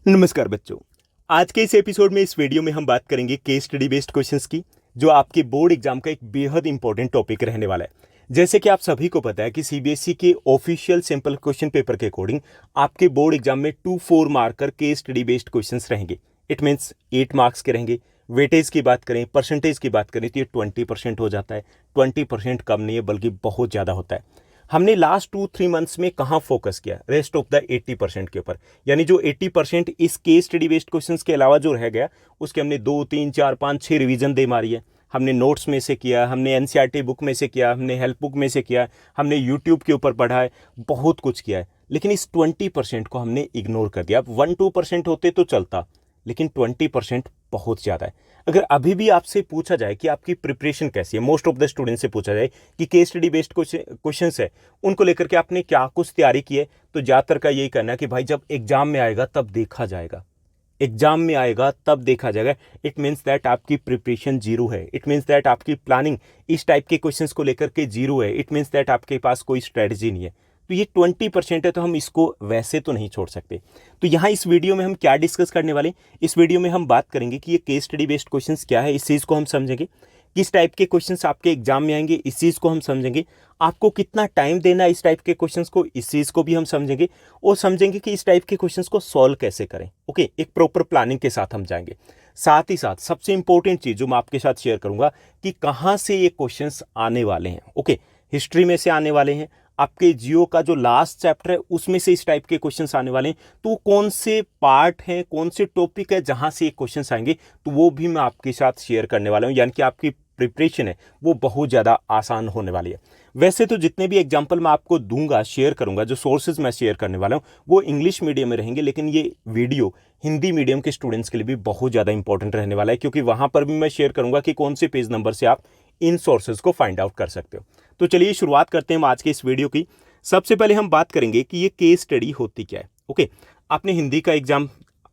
नमस्कार बच्चों। आज के इस एपिसोड में इस वीडियो में हम बात करेंगे केस स्टडी बेस्ड क्वेश्चंस की, जो आपके बोर्ड एग्जाम का एक बेहद इंपॉर्टेंट टॉपिक रहने वाला है। जैसे कि आप सभी को पता है कि सीबीएसई के ऑफिशियल सिंपल क्वेश्चन पेपर के अकॉर्डिंग आपके बोर्ड एग्जाम में 2-4 marker case study based questions रहेंगे। इट मीन्स 8 मार्क्स के रहेंगे। वेटेज की बात करें, परसेंटेज की बात करें तो ये 20% हो जाता है। 20% कम नहीं है बल्कि बहुत ज़्यादा होता है। हमने लास्ट 2-3 मंथ्स में कहाँ फोकस किया? रेस्ट ऑफ द 80% के ऊपर। यानी जो 80% इस केस स्टडी बेस्ड क्वेश्चंस के अलावा जो रह गया उसके हमने 2, 3, 4, 5, 6 रिवीजन दे मारी है। हमने नोट्स में से किया, हमने एनसीईआरटी बुक में से किया, हमने हेल्प बुक में से किया, हमने यूट्यूब के ऊपर पढ़ा है, बहुत कुछ किया है। लेकिन इस 20% को हमने इग्नोर कर दिया। अब 1-2% होते तो चलता, लेकिन 20% बहुत ज़्यादा है। अगर अभी भी आपसे पूछा जाए कि आपकी प्रिपरेशन कैसी है, मोस्ट ऑफ द स्टूडेंट से पूछा जाए कि केस स्टडी बेस्ड क्वेश्चंस है उनको लेकर के आपने क्या कुछ तैयारी की है, तो ज़्यादातर का यही कहना है कि भाई जब एग्जाम में आएगा तब देखा जाएगा। एग्जाम में आएगा तब देखा जाएगा। इट मीन्स दैट आपकी प्रिपरेशन जीरो है। इट मीन्स दैट आपकी प्लानिंग इस टाइप के क्वेश्चंस को लेकर के जीरो है। इट मीन्स दैट आपके पास कोई स्ट्रेटजी नहीं है। तो ये 20% है, तो हम इसको वैसे तो नहीं छोड़ सकते। तो यहाँ इस वीडियो में हम क्या डिस्कस करने वाले हैं? इस वीडियो में हम बात करेंगे कि ये केस स्टडी बेस्ड क्वेश्चंस क्या है, इस चीज़ को हम समझेंगे। किस टाइप के क्वेश्चंस आपके एग्जाम में आएंगे, इस चीज़ को हम समझेंगे। आपको कितना टाइम देना है इस टाइप के क्वेश्चंस को, इस चीज़ को भी हम समझेंगे। और समझेंगे कि इस टाइप के क्वेश्चंस को सॉल्व कैसे करें। ओके, एक प्रॉपर प्लानिंग के साथ हम जाएंगे। साथ ही साथ सबसे इंपॉर्टेंट चीज़ जो मैं आपके साथ शेयर करूंगा कि कहाँ से ये क्वेश्चंस आने वाले हैं। ओके, हिस्ट्री में से आने वाले हैं, आपके जियो का जो लास्ट चैप्टर है उसमें से इस टाइप के क्वेश्चंस आने वाले हैं। तो कौन से पार्ट हैं, कौन से टॉपिक है जहां से ये क्वेश्चंस आएंगे, तो वो भी मैं आपके साथ शेयर करने वाला हूं। यानी कि आपकी प्रिपरेशन है वो बहुत ज़्यादा आसान होने वाली है। वैसे तो जितने भी एग्जाम्पल मैं आपको दूंगा, शेयर करूंगा, जो सोर्सेज मैं शेयर करने वाला हूँ वो इंग्लिश मीडियम में रहेंगे, लेकिन ये वीडियो हिंदी मीडियम के स्टूडेंट्स के लिए भी बहुत ज़्यादा इंपॉर्टेंट रहने वाला है, क्योंकि वहाँ पर भी मैं शेयर करूंगा कि कौन से पेज नंबर से आप इन सोर्सेज को फाइंड आउट कर सकते हो। तो चलिए शुरुआत करते हैं हम आज के इस वीडियो की। सबसे पहले हम बात करेंगे कि ये केस स्टडी होती क्या है। ओके, आपने हिंदी का एग्जाम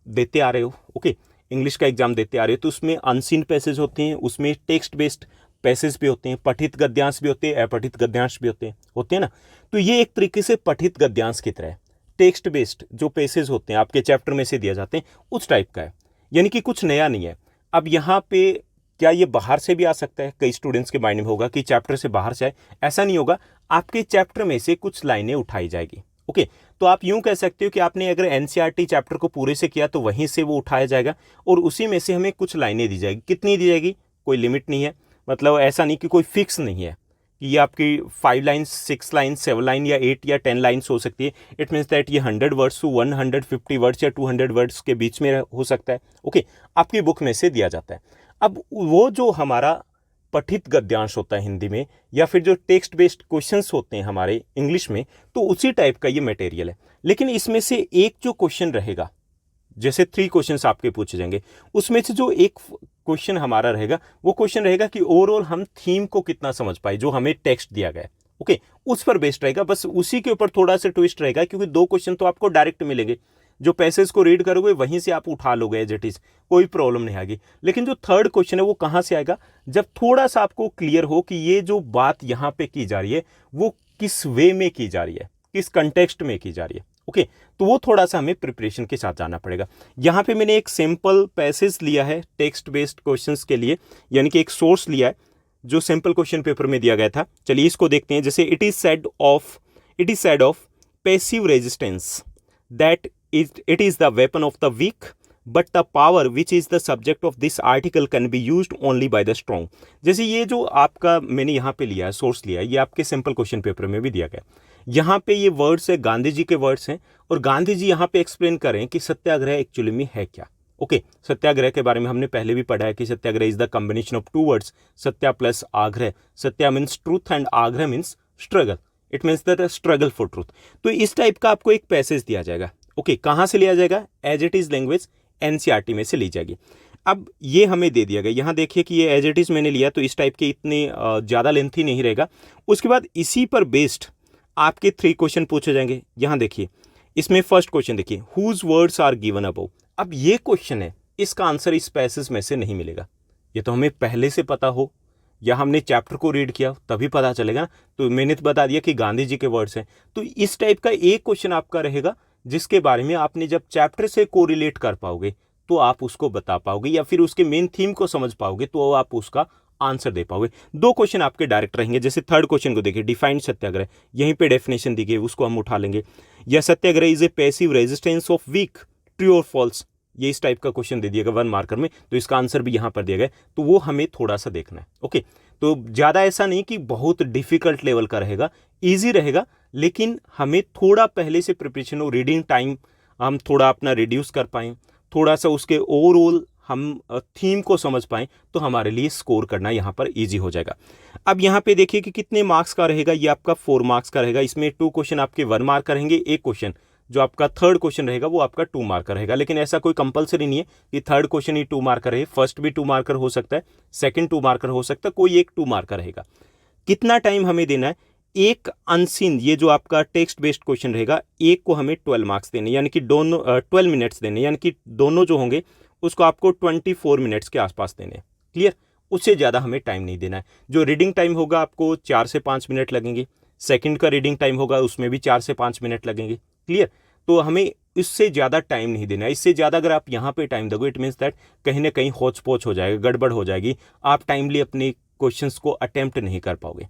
देते आ रहे हो, ओके, इंग्लिश का एग्जाम देते आ रहे हो, तो उसमें अनसीन पैसेज होते हैं, उसमें टेक्स्ट बेस्ड पैसेज भी होते हैं, पठित गद्यांश भी होते हैं, अपठित गद्यांश भी होते हैं ना। तो ये एक तरीके से पठित गद्यांश की तरह है। टेक्स्ट बेस्ड जो पैसेज होते हैं आपके चैप्टर में से दिया जाते हैं उस टाइप का है, यानी कि कुछ नया नहीं है। अब यहाँ पे क्या ये बाहर से भी आ सकता है? कई स्टूडेंट्स के माइंड में होगा कि चैप्टर से बाहर से आए, ऐसा नहीं होगा। आपके चैप्टर में से कुछ लाइनें उठाई जाएगी। ओके, तो आप यूं कह सकते हो कि आपने अगर एनसीईआरटी चैप्टर को पूरे से किया तो वहीं से वो उठाया जाएगा और उसी में से हमें कुछ लाइनें दी जाएगी। कितनी दी जाएगी? कोई लिमिट नहीं है, मतलब ऐसा नहीं कि कोई फिक्स नहीं है कि ये आपकी 5 लाइन्स, 6 लाइन्स, 7 लाइन या 8 या 10 लाइन्स हो सकती है। इट मीन्स दैट ये 100 वर्ड्स टू 150 वर्ड्स या 200 वर्ड्स के बीच में हो सकता है। ओके, आपकी बुक में से दिया जाता है। अब वो जो हमारा पठित गद्यांश होता है हिंदी में, या फिर जो टेक्स्ट बेस्ड क्वेश्चंस होते हैं हमारे इंग्लिश में, तो उसी टाइप का ये मटेरियल है। लेकिन इसमें से एक जो क्वेश्चन रहेगा, जैसे 3 क्वेश्चंस आपके पूछे जाएंगे, उसमें से जो एक क्वेश्चन हमारा रहेगा वो क्वेश्चन रहेगा कि ओवरऑल हम थीम को कितना समझ पाए, जो हमें टेक्स्ट दिया गया है। ओके, उस पर बेस्ड रहेगा। बस उसी के ऊपर थोड़ा सा ट्विस्ट रहेगा, क्योंकि 2 क्वेश्चन तो आपको डायरेक्ट मिलेंगे, जो पैसेज को रीड करोगे वहीं से आप उठा लोगे एज इट इज, कोई प्रॉब्लम नहीं आएगी। लेकिन जो थर्ड क्वेश्चन है वो कहाँ से आएगा? जब थोड़ा सा आपको क्लियर हो कि ये जो बात यहाँ पे की जा रही है वो किस वे में की जा रही है, किस कंटेक्स्ट में की जा रही है। ओके, तो वो थोड़ा सा हमें प्रिपरेशन के साथ जाना पड़ेगा। यहाँ पे मैंने एक सिंपल पैसेज लिया है टेक्स्ट बेस्ड क्वेश्चंस के लिए, यानी कि एक सोर्स लिया है जो सिंपल क्वेश्चन पेपर में दिया गया था। चलिए इसको देखते हैं। जैसे it is said of passive resistance that it is the weapon of the weak, but the power which is the subject of this article can be used only by the strong। जैसे ये जो आपका मैंने यहाँ पे लिया है, source लिया है, ये आपके सिंपल क्वेश्चन पेपर में भी दिया गया। यहाँ पे ये वर्ड्स है, गांधी जी के वर्ड्स हैं, और गांधी जी यहाँ पे एक्सप्लेन कर रहे हैं कि सत्याग्रह एक्चुअली में है क्या। ओके, सत्याग्रह के बारे में हमने पहले भी पढ़ा है कि Satyagraha is the combination of 2 words, satya plus agraha. Satya means truth and agraha means struggle. It means that struggle for truth. तो इस टाइप का आपको एक पैसेज दिया जाएगा। ओके, कहाँ से लिया जाएगा? As it is language NCERT में से ली जाएगी। अब ये हमें दे दिया गया। यहाँ देखिए कि ये एज इट इज मैंने लिया, तो इस टाइप के इतने ज़्यादा लेंथी नहीं रहेगा। उसके बाद इसी पर बेस्ड आपके 3 क्वेश्चन पूछे जाएंगे। यहाँ देखिए, इसमें फर्स्ट क्वेश्चन देखिए, whose words are given above. अब ये क्वेश्चन है, इसका आंसर इस पैसेज में से नहीं मिलेगा। ये तो हमें पहले से पता हो या हमने चैप्टर को रीड किया तभी पता चलेगा। तो मैंने तो बता दिया कि गांधी जी के वर्ड्स हैं। तो इस टाइप का एक क्वेश्चन आपका रहेगा जिसके बारे में आपने जब चैप्टर से कोरिलेट कर पाओगे तो आप उसको बता पाओगे, या फिर उसके मेन थीम को समझ पाओगे तो आप उसका आंसर दे पाओगे। दो क्वेश्चन आपके डायरेक्ट रहेंगे। जैसे थर्ड क्वेश्चन को देखिए, डिफाइंड सत्याग्रह, यहीं पे डेफिनेशन दी गई, उसको हम उठा लेंगे। या Satyagraha is a passive resistance of weak, true और फॉल्स, ये इस टाइप का क्वेश्चन दे दिएगा 1 मार्कर में, तो इसका आंसर भी यहाँ पर दिया गया, तो वो हमें थोड़ा सा देखना है। ओके, तो ज़्यादा ऐसा नहीं कि बहुत डिफिकल्ट लेवल का रहेगा, ईजी रहेगा, लेकिन हमें थोड़ा पहले से प्रिपरेशन हो, रीडिंग टाइम हम थोड़ा अपना रिड्यूस कर पाएँ, थोड़ा सा उसके ओवरऑल हम थीम को समझ पाएँ, तो हमारे लिए स्कोर करना यहाँ पर ईजी हो जाएगा। अब यहाँ पे देखिए कि कितने मार्क्स का रहेगा, ये आपका 4 मार्क्स का रहेगा। इसमें 2 क्वेश्चन आपके 1 मार्क का रहेंगे, एक क्वेश्चन जो आपका थर्ड क्वेश्चन रहेगा वो आपका 2 मार्क का रहेगा। लेकिन ऐसा कोई कंपलसरी नहीं है कि थर्ड क्वेश्चन ही 2 मार्क का रहे, फर्स्ट भी 2 मार्कर हो सकता है, सेकंड 2 मार्कर हो सकता है, कोई एक 2 मार्क का रहेगा। कितना टाइम हमें देना है, एक अनसीन, ये जो आपका टेक्स्ट बेस्ड क्वेश्चन रहेगा, एक को हमें 12 मार्क्स देने, यानी कि दोनों 12 मिनट्स देने, यानी कि दोनों जो होंगे उसको आपको 24 मिनट्स के आसपास देने। क्लियर, उससे ज़्यादा हमें टाइम नहीं देना है। जो रीडिंग टाइम होगा आपको 4 से 5 मिनट लगेंगे, सेकंड का रीडिंग टाइम होगा उसमें भी 4 से 5 मिनट लगेंगे। क्लियर, तो हमें इससे ज़्यादा टाइम नहीं देना है। इससे ज़्यादा अगर आप यहाँ पे टाइम दोगे, इट मीन्स दैट कहीं ना कहीं होच पोच हो जाएगा, गड़बड़ हो जाएगी, आप टाइमली अपने क्वेश्चंस को अटेम्प्ट नहीं कर पाओगे।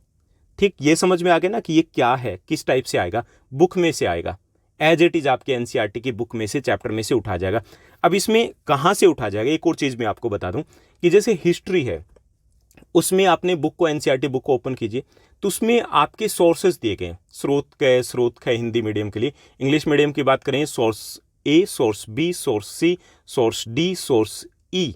ठीक, ये समझ में आ गया ना कि ये क्या है, किस टाइप से आएगा, बुक में से आएगा, एज इट इज आपके एनसीईआरटी की बुक में से, चैप्टर में से उठा जाएगा। अब इसमें कहाँ से उठा जाएगा, एक और चीज़ मैं आपको बता दूं कि जैसे हिस्ट्री है, उसमें आपने बुक को, एनसीईआरटी बुक को ओपन कीजिए, तो उसमें आपके सोर्सेज दिए गए हैं, स्रोत है हिंदी मीडियम के लिए। इंग्लिश मीडियम की बात करें, सोर्स ए, सोर्स बी, सोर्स सी, सोर्स डी, सोर्स ई,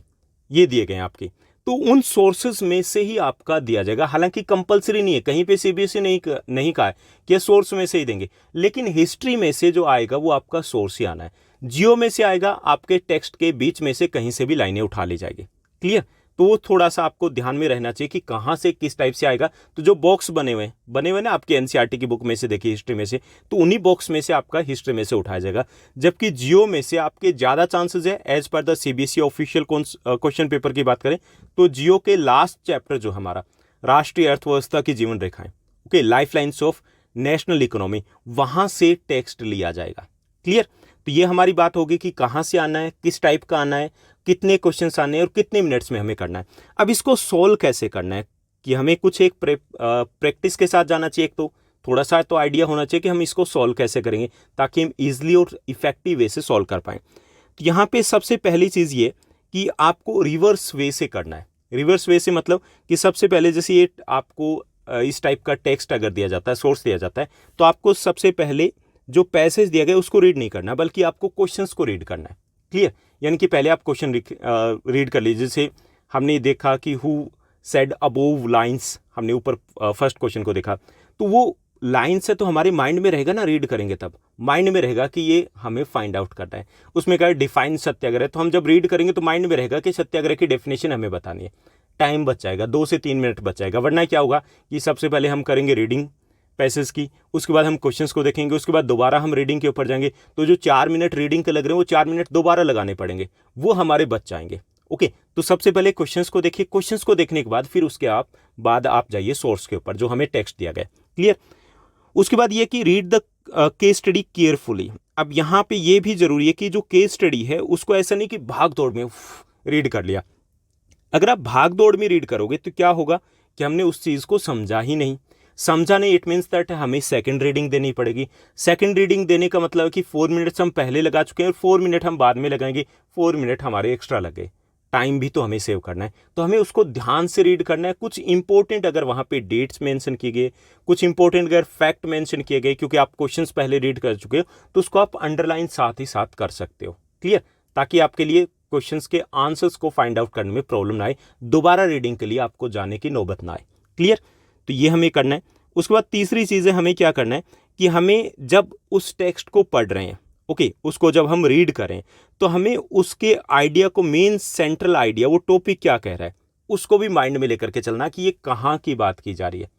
ये दिए गए हैं आपके। तो उन सोर्सेज में से ही आपका दिया जाएगा। हालांकि कंपलसरी नहीं है, कहीं पे सीबीएसई नहीं कहा है कि सोर्स में से ही देंगे, लेकिन हिस्ट्री में से जो आएगा वो आपका सोर्स ही आना है। जियो में से आएगा, आपके टेक्स्ट के बीच में से कहीं से भी लाइनें उठा ली जाएगी। क्लियर, तो वो थोड़ा सा आपको ध्यान में रहना चाहिए कि कहाँ से किस टाइप से आएगा। तो जो बॉक्स बने हुए ना आपके एनसीईआरटी की बुक में से, देखिए हिस्ट्री में से, तो उन्हीं बॉक्स में से आपका हिस्ट्री में से उठाया जाएगा। जबकि जियो में से आपके ज़्यादा चांसेस है, as per the CBSE official question paper की बात करें तो जियो के लास्ट चैप्टर जो हमारा राष्ट्रीय अर्थव्यवस्था की जीवन रेखाएं, okay, life lines of national economy, वहाँ से टेक्स्ट लिया जाएगा। क्लियर, तो ये हमारी बात होगी कि कहाँ से आना है, किस टाइप का आना है, कितने क्वेश्चंस आने हैं और कितने मिनट्स में हमें करना है। अब इसको सोल्व कैसे करना है, कि हमें कुछ एक प्रैक्टिस के साथ जाना चाहिए। एक तो थोड़ा सा तो आइडिया होना चाहिए कि हम इसको सॉल्व कैसे करेंगे, ताकि हम ईजिली और इफेक्टिव वे से सॉल्व कर पाएँ। तो यहाँ पे सबसे पहली चीज़ ये कि आपको रिवर्स वे से करना है। रिवर्स वे से मतलब कि सबसे पहले जैसे ये आपको इस टाइप का टेक्स्ट अगर दिया जाता है, सोर्स दिया जाता है, तो आपको सबसे पहले जो पैसेज दिया गया उसको रीड नहीं करना, बल्कि आपको क्वेश्चंस को रीड करना है। क्लियर, यानी कि पहले आप क्वेश्चन रीड कर लीजिए। जैसे हमने देखा कि हु सेड अबोव लाइंस, हमने ऊपर फर्स्ट क्वेश्चन को देखा, तो वो लाइन्स है तो हमारे माइंड में रहेगा ना, रीड करेंगे तब माइंड में रहेगा कि ये हमें फाइंड आउट करना है। उसमें क्या है, डिफाइन सत्याग्रह, तो हम जब रीड करेंगे तो माइंड में रहेगा कि सत्याग्रह की डेफिनेशन हमें बतानी है। टाइम बच जाएगा, 2 से 3 मिनट बच जाएगा। वरना क्या होगा कि सबसे पहले हम करेंगे रीडिंग पैसेज की, उसके बाद हम क्वेश्चंस को देखेंगे, उसके बाद दोबारा हम रीडिंग के ऊपर जाएंगे, तो जो 4 मिनट रीडिंग के लग रहे हैं वो 4 मिनट दोबारा लगाने पड़ेंगे, वो हमारे बच जाएंगे। ओके, तो सबसे पहले क्वेश्चंस को देखिए, क्वेश्चंस को देखने के बाद फिर उसके बाद आप जाइए सोर्स के ऊपर जो हमें टेक्स्ट दिया गया। क्लियर, उसके बाद ये कि read the case study carefully. अब यहाँ पे ये भी जरूरी है कि जो केस स्टडी है उसको ऐसा नहीं कि भाग दौड़ में रीड कर लिया। अगर आप भाग दौड़ में रीड करोगे तो क्या होगा कि हमने उस चीज़ को समझा ही नहीं। समझा नहीं, इट मीन्स दैट हमें सेकंड रीडिंग देनी पड़ेगी। सेकंड रीडिंग देने का मतलब है कि 4 मिनट्स हम पहले लगा चुके हैं और 4 मिनट हम बाद में लगाएंगे, 4 मिनट हमारे एक्स्ट्रा लग गए। टाइम भी तो हमें सेव करना है, तो हमें उसको ध्यान से रीड करना है। कुछ इंपॉर्टेंट अगर वहाँ पे डेट्स मेंशन किए गए, कुछ इंपॉर्टेंट अगर फैक्ट मेंशन किए गए, क्योंकि आप क्वेश्चंस पहले रीड कर चुके हो, तो उसको आप अंडरलाइन साथ ही साथ कर सकते हो। क्लियर, ताकि आपके लिए क्वेश्चंस के आंसर्स को फाइंड आउट करने में प्रॉब्लम ना आए, दोबारा रीडिंग के लिए आपको जाने की नौबत ना आए। क्लियर, तो ये हमें करना है। उसके बाद तीसरी चीज़ है, हमें क्या करना है कि हमें जब उस टेक्स्ट को पढ़ रहे हैं, ओके, उसको जब हम रीड करें तो हमें उसके आइडिया को, मेन सेंट्रल आइडिया, वो टॉपिक क्या कह रहा है, उसको भी माइंड में लेकर के चलना कि ये कहाँ की बात की जा रही है।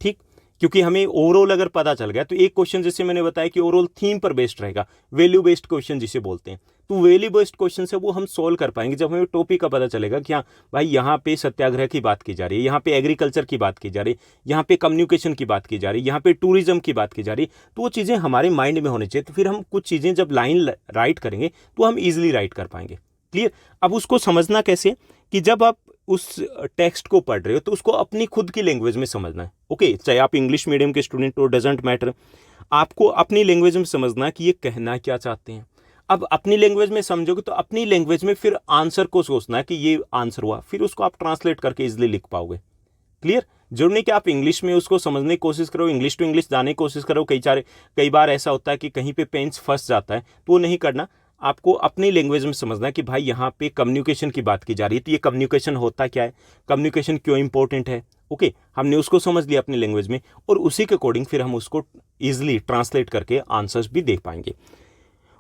ठीक, क्योंकि हमें ओवरऑल अगर पता चल गया तो एक क्वेश्चन जैसे मैंने बताया कि ओवरऑल थीम पर बेस्ड रहेगा, वैल्यू बेस्ड क्वेश्चन जिसे बोलते हैं, तो वैल्यू बेस्ड क्वेश्चन है वो हम सोल्व कर पाएंगे जब हमें टॉपिक का पता चलेगा कि हाँ भाई यहाँ पे सत्याग्रह की बात की जा रही है, यहाँ पे एग्रीकल्चर की बात की जा रही है, यहाँ पे कम्युनिकेशन की बात की जा रही है, यहाँ पे टूरिज्म की बात की जा रही है, तो वो चीज़ें हमारे माइंड में होनी चाहिए। तो फिर हम कुछ चीज़ें जब लाइन राइट करेंगे तो हम ईजिली राइट कर पाएंगे। क्लियर। अब उसको समझना कैसे कि जब आप उस टेक्स्ट को पढ़ रहे हो तो उसको अपनी खुद की लैंग्वेज में समझना है। ओके, चाहे आप इंग्लिश मीडियम के स्टूडेंट हो, डजेंट मैटर, आपको अपनी लैंग्वेज में समझना कि ये कहना क्या चाहते हैं। अब अपनी लैंग्वेज में समझोगे तो अपनी लैंग्वेज में फिर आंसर को सोचना है कि ये आंसर हुआ, फिर उसको आप ट्रांसलेट करके इजिली लिख पाओगे। क्लियर। जरूर नहीं कि आप इंग्लिश में उसको समझने की कोशिश करो, इंग्लिश टू इंग्लिश जाने की कोशिश करो। कई बार ऐसा होता है कि कहीं पे पेंस फंस जाता है, तो वो नहीं करना। आपको अपनी लैंग्वेज में समझना है कि भाई यहाँ पे कम्युनिकेशन की बात की जा रही है, तो ये कम्युनिकेशन होता क्या है, कम्युनिकेशन क्यों इंपॉर्टेंट है। ओके, हमने उसको समझ लिया अपनी लैंग्वेज में, और उसी के अकॉर्डिंग फिर हम उसको ईजिली ट्रांसलेट करके आंसर्स भी देख पाएंगे।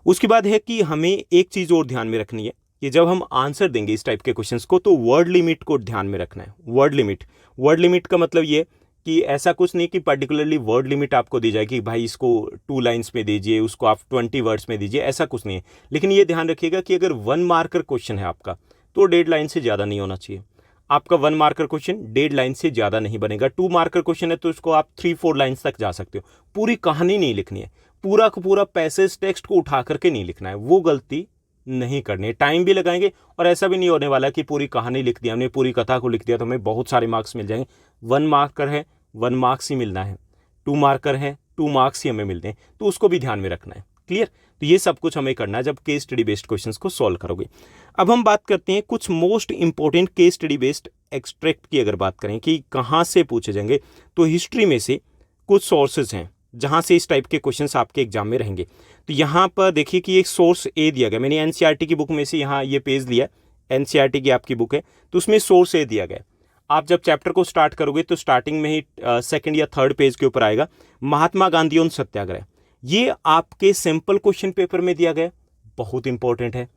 उसके बाद है कि हमें एक चीज़ और ध्यान में रखनी है कि जब हम आंसर देंगे इस टाइप के क्वेश्चंस को तो वर्ड लिमिट को ध्यान में रखना है। वर्ड लिमिट का मतलब ये कि ऐसा कुछ नहीं कि पर्टिकुलरली वर्ड लिमिट आपको दी जाए कि भाई इसको 2 लाइन्स में दीजिए, उसको आप 20 वर्ड्स में दीजिए, ऐसा कुछ नहीं है। लेकिन ये ध्यान रखिएगा कि अगर 1 मार्कर क्वेश्चन है आपका तो 1.5 लाइन से ज़्यादा नहीं होना चाहिए। आपका 1 मार्कर क्वेश्चन 1.5 लाइन से ज़्यादा नहीं बनेगा। 2 मार्कर क्वेश्चन है तो उसको आप 3-4 लाइन्स तक जा सकते हो। पूरी कहानी नहीं लिखनी है, पूरा का पूरा पैसेज टेक्स्ट को उठा करके नहीं लिखना है, वो गलती नहीं करनी है। टाइम भी लगाएंगे और ऐसा भी नहीं होने वाला कि पूरी कहानी लिख दी हमने, पूरी कथा को लिख दिया तो हमें बहुत सारे मार्क्स मिल जाएंगे। 1 मार्कर है 1 मार्क्स ही मिलना है, 2 मार्कर है 2 मार्क्स ही हमें मिलते हैं, तो उसको भी ध्यान में रखना है। क्लियर। तो ये सब कुछ हमें करना है जब केस स्टडी बेस्ड क्वेश्चंस को सॉल्व करोगे। अब हम बात करते हैं कुछ most important case study based extract की। अगर बात करें कि कहाँ से पूछे जाएंगे, तो हिस्ट्री में से कुछ सोर्सेज हैं जहाँ से इस टाइप के क्वेश्चंस आपके एग्जाम में रहेंगे। तो यहाँ पर देखिए कि एक सोर्स ए दिया गया, मैंने एनसीईआरटी की बुक में से यहाँ ये पेज लिया, एनसीईआरटी की आपकी बुक है, तो उसमें सोर्स ए दिया गया। आप जब चैप्टर को स्टार्ट करोगे तो स्टार्टिंग में ही 2nd या 3rd पेज के ऊपर आएगा महात्मा गांधी और सत्याग्रह। ये आपके सिंपल क्वेश्चन पेपर में दिया गया, बहुत इंपॉर्टेंट है,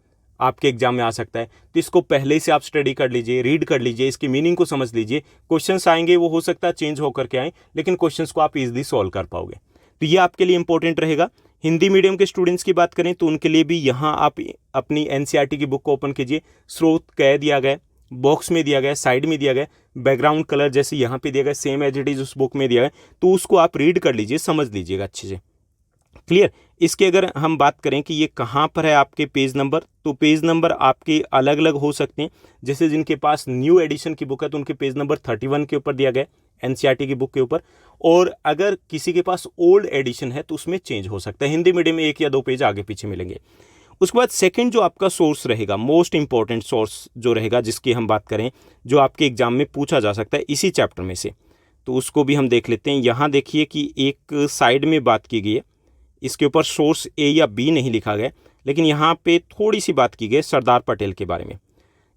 आपके एग्जाम में आ सकता है। तो इसको पहले से आप स्टडी कर लीजिए, रीड कर लीजिए, इसकी मीनिंग को समझ लीजिए। क्वेश्चंस आएंगे वो हो सकता है चेंज होकर के आए, लेकिन क्वेश्चंस को आप इजीली सॉल्व कर पाओगे। तो ये आपके लिए इंपॉर्टेंट रहेगा। हिंदी मीडियम के स्टूडेंट्स की बात करें तो उनके लिए भी यहाँ आप अपनी एनसीईआरटी की बुक को ओपन कीजिए। स्रोत कह दिया गया, बॉक्स में दिया गया, साइड में दिया गया, बैकग्राउंड कलर जैसे यहाँ पे दिया गया सेम एज इट इज उस बुक में दिया गया, तो उसको आप रीड कर लीजिए, समझ लीजिएगा अच्छे से। क्लियर। इसके अगर हम बात करें कि ये कहाँ पर है आपके पेज नंबर, तो पेज नंबर आपके अलग अलग हो सकते हैं। जैसे जिनके पास न्यू एडिशन की बुक है तो उनके पेज नंबर 31 के ऊपर दिया गया एनसीईआरटी की बुक के ऊपर, और अगर किसी के पास ओल्ड एडिशन है तो उसमें चेंज हो सकता है। हिंदी मीडियम में 1 या 2 पेज आगे पीछे मिलेंगे। उसके बाद सेकंड जो आपका सोर्स रहेगा, मोस्ट इंपॉर्टेंट सोर्स जो रहेगा जिसकी हम बात करें, जो आपके एग्जाम में पूछा जा सकता है इसी चैप्टर में से, तो उसको भी हम देख लेते हैं। यहाँ देखिए कि एक साइड में बात की गई है, इसके ऊपर सोर्स ए या बी नहीं लिखा गया, लेकिन यहाँ पे थोड़ी सी बात की गई सरदार पटेल के बारे में।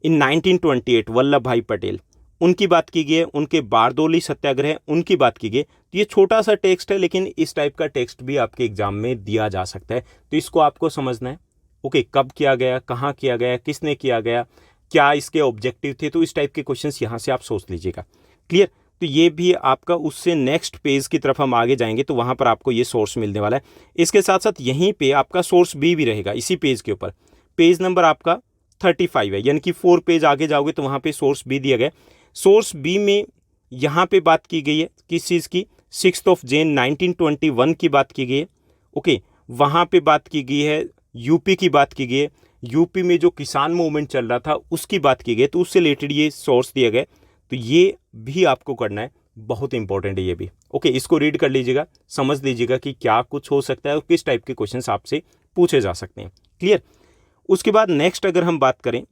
इन 1928 वल्लभ भाई पटेल उनकी बात की गई है, उनके बारदोली सत्याग्रह उनकी बात की गई। तो ये छोटा सा टेक्स्ट है, लेकिन इस टाइप का टेक्स्ट भी आपके एग्जाम में दिया जा सकता है, तो इसको आपको समझना है। ओके, कब किया गया, कहाँ किया गया, किसने किया गया, क्या इसके ऑब्जेक्टिव थे, तो इस टाइप के क्वेश्चंस यहाँ से आप सोच लीजिएगा। क्लियर। तो ये भी आपका उससे नेक्स्ट पेज की तरफ हम आगे जाएंगे तो वहाँ पर आपको ये सोर्स मिलने वाला है। इसके साथ साथ यहीं पे आपका सोर्स बी भी रहेगा इसी पेज के ऊपर। पेज नंबर आपका 35 है, यानी कि 4 पेज आगे जाओगे तो वहाँ पे सोर्स बी दिया गया। सोर्स बी में यहाँ पे बात की गई है किस चीज़ की, 6 जैन 1921 की बात की गई है। ओके, वहाँ पे बात की गई है, यूपी की बात की गई है, यूपी में जो किसान मूवमेंट चल रहा था उसकी बात की गई, तो उससे रिलेटेड ये सोर्स दिया गया। तो ये भी आपको करना है, बहुत इंपॉर्टेंट है ये भी। ओके, इसको रीड कर लीजिएगा, समझ लीजिएगा कि क्या कुछ हो सकता है और किस टाइप के क्वेश्चंस आपसे पूछे जा सकते हैं। क्लियर। उसके बाद नेक्स्ट अगर हम बात करें,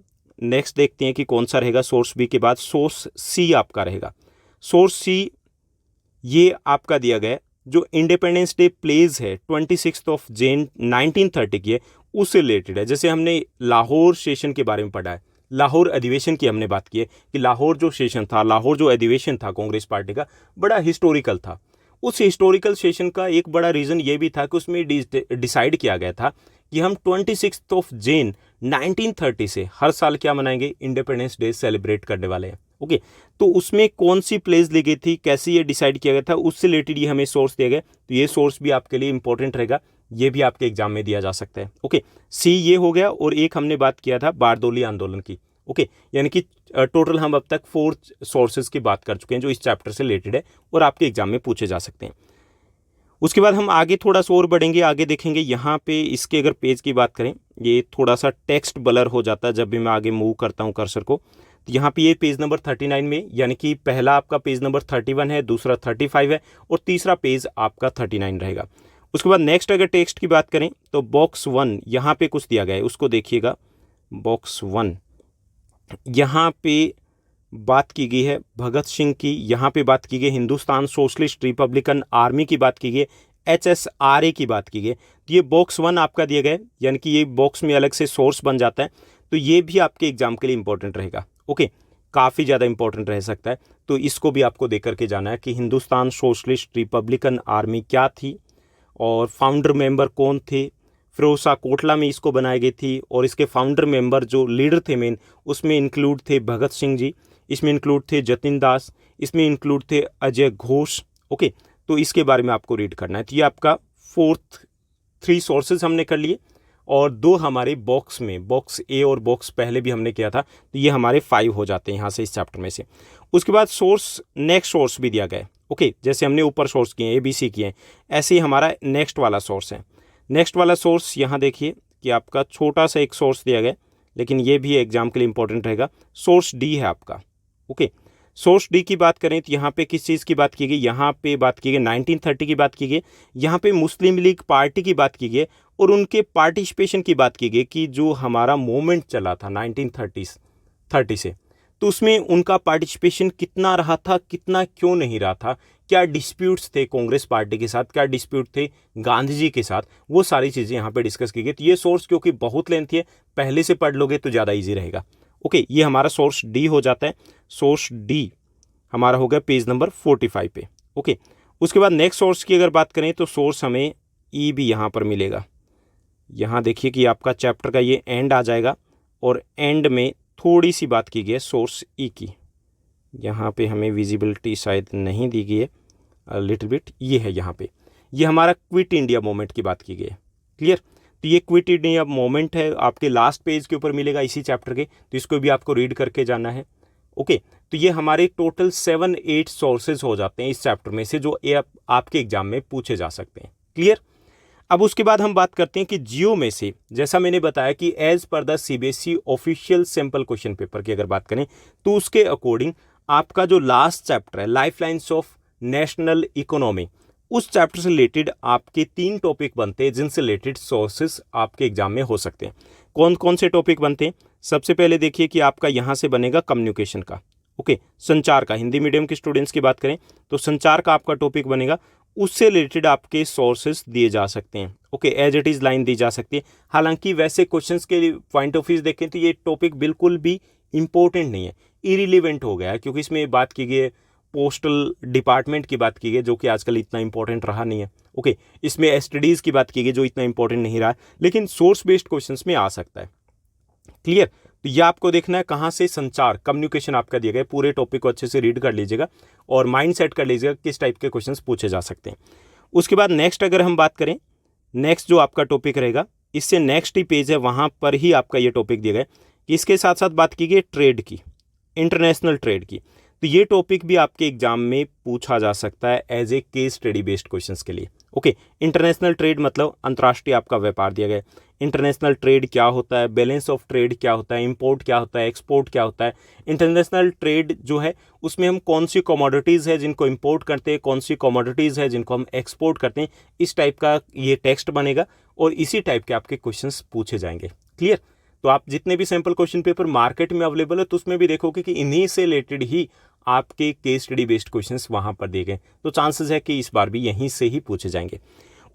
नेक्स्ट देखते हैं कि कौन सा रहेगा। सोर्स बी के बाद सोर्स सी आपका रहेगा। सोर्स सी ये आपका दिया गया है, जो इंडिपेंडेंस डे प्लेज है 26 जैन 1930 की है, उससे रिलेटेड है। जैसे हमने लाहौर सेशन के बारे में पढ़ा है, लाहौर अधिवेशन की हमने बात की है कि लाहौर जो सेशन था, लाहौर जो अधिवेशन था कांग्रेस पार्टी का, बड़ा हिस्टोरिकल था। उस हिस्टोरिकल सेशन का एक बड़ा रीज़न ये भी था कि उसमें डिसाइड किया गया था कि हम 26 जैन 1930 से हर साल क्या मनाएंगे, इंडिपेंडेंस डे सेलिब्रेट करने वाले हैं। ओके, तो उसमें कौन सी प्लेस ली गई थी, कैसे ये डिसाइड किया गया था, उससे रिलेटेड ये हमें सोर्स दिया गया। तो ये सोर्स भी आपके लिए इंपॉर्टेंट रहेगा, ये भी आपके एग्जाम में दिया जा सकता है। ओके, सी ये हो गया, और एक हमने बात किया था बारदोली आंदोलन की। ओके, यानी कि टोटल हम अब तक 4 सोर्सेज की बात कर चुके हैं जो इस चैप्टर से रिलेटेड है और आपके एग्जाम में पूछे जा सकते हैं। उसके बाद हम आगे थोड़ा सा और बढ़ेंगे, आगे देखेंगे यहाँ पे इसके अगर पेज की बात करें, ये थोड़ा सा टेक्स्ट ब्लर हो जाता है जब भी मैं आगे मूव करता हूँ कर्सर को। तो यहाँ पे ये पेज नंबर 39 में, यानी कि पहला आपका पेज नंबर 31 है, दूसरा 35 है और तीसरा पेज आपका 39 रहेगा। उसके बाद नेक्स्ट अगर टेक्स्ट की बात करें तो बॉक्स 1 यहाँ पे कुछ दिया गया है, उसको देखिएगा। बॉक्स 1 यहाँ पे बात की गई है भगत सिंह की, यहाँ पे बात की गई हिंदुस्तान सोशलिस्ट रिपब्लिकन आर्मी की बात की गई, HSRA की बात की गई। तो ये बॉक्स 1 आपका दिया गया है, यानी कि ये बॉक्स में अलग से सोर्स बन जाता है, तो ये भी आपके एग्जाम के लिए इंपॉर्टेंट रहेगा। ओके, काफ़ी ज़्यादा इंपॉर्टेंट रह सकता है, तो इसको भी आपको देख करके जाना है कि हिंदुस्तान सोशलिस्ट रिपब्लिकन आर्मी क्या थी और फाउंडर मेंबर कौन थे। फिरोजा कोटला में इसको बनाई गई थी और इसके फाउंडर मेंबर जो लीडर थे मेन, उसमें इंक्लूड थे भगत सिंह जी, इसमें इंक्लूड थे जतिन दास, इसमें इंक्लूड थे अजय घोष। ओके, तो इसके बारे में आपको रीड करना है। तो ये आपका 3 सोर्सेज हमने कर लिए और 2 हमारे बॉक्स में, बॉक्स ए और बॉक्स पहले भी हमने किया था, तो ये हमारे 5 हो जाते हैं यहाँ से इस चैप्टर में से। उसके बाद सोर्स, नेक्स्ट सोर्स भी दिया गया है। ओके, जैसे हमने ऊपर सोर्स किए हैं, ABC किए हैं, ऐसे ही हमारा नेक्स्ट वाला सोर्स है। नेक्स्ट वाला सोर्स यहाँ देखिए कि आपका छोटा सा एक सोर्स दिया गया है, लेकिन ये भी एग्जाम के लिए इंपॉर्टेंट रहेगा। सोर्स D है आपका। ओके, सोर्स D की बात करें तो यहाँ पे किस चीज़ की बात की गई, यहाँ पे बात की गई 1930 की बात की गई, यहाँ पे मुस्लिम लीग पार्टी की बात की गई और उनके पार्टिसिपेशन की बात की गई कि जो हमारा मूवमेंट चला था 1930 से, तो उसमें उनका पार्टिसिपेशन कितना रहा था, कितना क्यों नहीं रहा था, क्या डिस्प्यूट्स थे कांग्रेस पार्टी के साथ, क्या डिस्प्यूट थे गांधी जी के साथ, वो सारी चीज़ें यहाँ पे डिस्कस की गई। तो ये सोर्स क्योंकि बहुत लेंथी है, पहले से पढ़ लोगे तो ज़्यादा ईजी रहेगा। ओके, ये हमारा सोर्स D हो जाता है। सोर्स D हमारा हो गया पेज नंबर 45 पे। ओके, उसके बाद नेक्स्ट सोर्स की अगर बात करें तो सोर्स हमें E भी यहाँ पर मिलेगा। यहाँ देखिए कि आपका चैप्टर का ये एंड आ जाएगा और एंड में थोड़ी सी बात की गई है सोर्स E की। यहाँ पे हमें विजिबिलिटी शायद नहीं दी गई है, लिटिल बिट, ये है यहाँ पे, ये हमारा क्विट इंडिया मूवमेंट की बात की गई है। क्लियर? तो ये क्विट इंडिया मूवमेंट है, आपके लास्ट पेज के ऊपर मिलेगा इसी चैप्टर के, तो इसको भी आपको रीड करके जाना है। ओके, तो ये हमारे टोटल 7-8 सोर्सेज हो जाते हैं इस चैप्टर में से, जो आपके एग्जाम में पूछे जा सकते हैं। क्लियर? अब उसके बाद हम बात करते हैं कि जियो में से, जैसा मैंने बताया कि as per the CBSE official sample question paper की अगर बात करें तो उसके अकॉर्डिंग आपका जो लास्ट चैप्टर है लाइफलाइंस ऑफ नेशनल इकोनॉमी, उस चैप्टर से रिलेटेड आपके 3 टॉपिक बनते हैं जिनसे रिलेटेड सोर्सेस आपके एग्जाम में हो सकते हैं। कौन कौन से टॉपिक बनते हैं? सबसे पहले देखिए कि आपका यहाँ से बनेगा कम्युनिकेशन का। ओके, संचार का, हिंदी मीडियम के स्टूडेंट्स की बात करें तो संचार का आपका टॉपिक बनेगा, उससे रिलेटेड आपके सोर्सेस दिए जा सकते हैं। Okay, as it is line दी जा सकती है। हालांकि वैसे क्वेश्चंस के पॉइंट ऑफ व्यू देखें तो ये टॉपिक बिल्कुल भी इंपॉर्टेंट नहीं है, इरिलीवेंट हो गया है, क्योंकि इसमें बात की गई है पोस्टल डिपार्टमेंट की बात की गई जो कि आजकल इतना इंपॉर्टेंट रहा नहीं है। ओके, इसमें STDs की बात की गई जो इतना इंपॉर्टेंट नहीं रहा, लेकिन सोर्स बेस्ड क्वेश्चंस में आ सकता है। क्लियर? तो ये आपको देखना है कहाँ से, संचार, कम्युनिकेशन आपका दिया गया है। पूरे टॉपिक को अच्छे से रीड कर लीजिएगा और माइंड सेट कर लीजिएगा किस टाइप के क्वेश्चंस पूछे जा सकते हैं। उसके बाद नेक्स्ट अगर हम बात करें, नेक्स्ट जो आपका टॉपिक रहेगा, इससे नेक्स्ट ही पेज है, वहाँ पर ही आपका ये टॉपिक दिया गया है कि इसके साथ साथ बात की गई ट्रेड की, इंटरनेशनल ट्रेड की। तो ये टॉपिक भी आपके एग्जाम में पूछा जा सकता है as a case study based questions के लिए। ओके, इंटरनेशनल ट्रेड मतलब अंतर्राष्ट्रीय आपका व्यापार दिया गया है। इंटरनेशनल ट्रेड क्या होता है, बैलेंस ऑफ ट्रेड क्या होता है, इंपोर्ट क्या होता है, एक्सपोर्ट क्या होता है। इंटरनेशनल ट्रेड जो है उसमें हम कौन सी कमोडिटीज़ है जिनको इंपोर्ट करते हैं, कौन सी कमोडिटीज़ है जिनको हम एक्सपोर्ट करते हैं, इस टाइप का ये टेक्स्ट बनेगा और इसी टाइप के आपके क्वेश्चंस पूछे जाएंगे। क्लियर? तो आप जितने भी सैम्पल क्वेश्चन पेपर मार्केट में अवेलेबल है तो उसमें भी देखोगे कि इन्हीं से रिलेटेड ही आपके केस स्टडी बेस्ड क्वेश्चंस वहां पर दिए गए, तो चांसेस है कि इस बार भी यहीं से ही पूछे जाएंगे।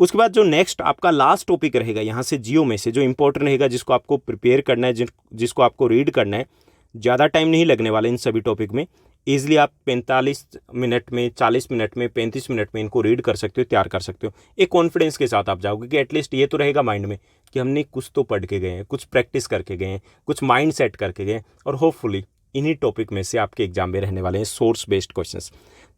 उसके बाद जो नेक्स्ट आपका लास्ट टॉपिक रहेगा यहाँ से जियो में से, जो इंपॉर्टेंट रहेगा, जिसको आपको प्रिपेयर करना है, जिसको आपको रीड करना है, ज़्यादा टाइम नहीं लगने वाला इन सभी टॉपिक में। ईजिली आप 45 मिनट में, 40 मिनट में, 35 मिनट में इनको रीड कर सकते हो, तैयार कर सकते हो। एक कॉन्फिडेंस के साथ आप जाओगे कि एटलीस्ट ये तो रहेगा माइंड में कि हमने कुछ तो पढ़ के गए हैं, कुछ प्रैक्टिस करके गए हैं, कुछ माइंड सेट करके गए हैं और होपफुली इन्हीं टॉपिक में से आपके एग्जाम में रहने वाले हैं सोर्स बेस्ड क्वेश्चंस।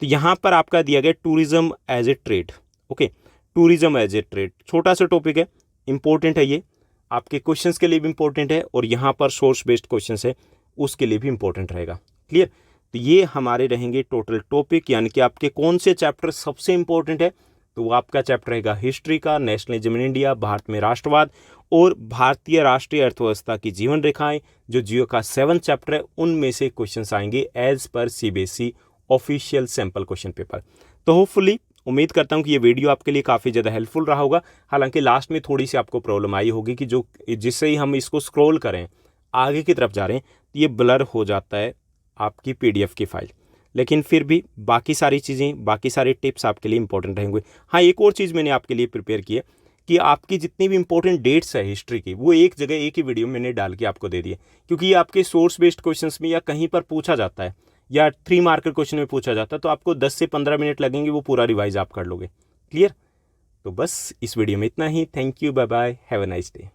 तो यहाँ पर आपका दिया गया tourism as a trade. Okay, tourism as a trade छोटा सा टॉपिक है, इंपॉर्टेंट है, ये आपके क्वेश्चंस के लिए भी इंपॉर्टेंट है और यहाँ पर सोर्स बेस्ड क्वेश्चंस है उसके लिए भी इंपॉर्टेंट रहेगा। क्लियर? तो ये हमारे रहेंगे टोटल टॉपिक, यानी कि आपके कौन से चैप्टर सबसे इंपॉर्टेंट है, तो वो आपका चैप्टर रहेगा हिस्ट्री का, नेशनलिज्म इन इंडिया, भारत में राष्ट्रवाद और भारतीय राष्ट्रीय अर्थव्यवस्था की जीवन रेखाएं, जो जियो का 7th चैप्टर है, उनमें से क्वेश्चंस आएंगे as per CBSE official sample question paper. तो होपफुली उम्मीद करता हूं कि ये वीडियो आपके लिए काफ़ी ज़्यादा हेल्पफुल रहा होगा। हालांकि लास्ट में थोड़ी सी आपको प्रॉब्लम आई होगी कि जो जिससे ही हम इसको स्क्रॉल करें आगे की तरफ जा रहे हैं तो ये ब्लर हो जाता है आपकी पीडीएफ की फाइल, लेकिन फिर भी बाकी सारी चीज़ें, बाकी सारे टिप्स आपके लिए इंपॉर्टेंट रहेंगे। हाँ, एक और चीज़ मैंने आपके लिए प्रिपेयर की है कि आपकी जितनी भी इंपॉर्टेंट डेट्स है हिस्ट्री की, वो एक जगह एक ही वीडियो मैंने डाल के आपको दे दिए, क्योंकि ये आपके सोर्स बेस्ड क्वेश्चंस में या कहीं पर पूछा जाता है या 3 मार्कर क्वेश्चन में पूछा जाता है, तो आपको 10 से 15 मिनट लगेंगे, वो पूरा रिवाइज आप कर लोगे। क्लियर? तो बस इस वीडियो में इतना ही। Thank you, bye bye, have a nice day.